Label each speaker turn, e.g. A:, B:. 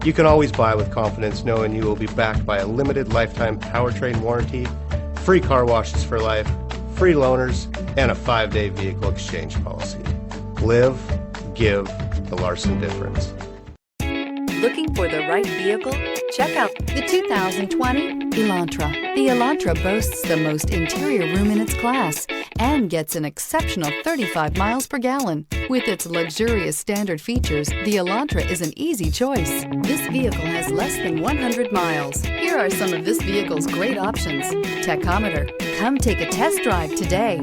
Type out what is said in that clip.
A: You can always buy with confidence knowing you will be backed by a limited lifetime powertrain warranty, free car washes for life, free loaners, and a 5-day vehicle exchange policy. Live, give the Larson difference.
B: Looking for the right vehicle? Check out the 2020 Elantra. The Elantra boasts the most interior room in its class and gets an exceptional 35 miles per gallon. With its luxurious standard features, the Elantra is an easy choice. This vehicle has less than 100 miles. Here are some of this vehicle's great options: tachometer. Come take a test drive today.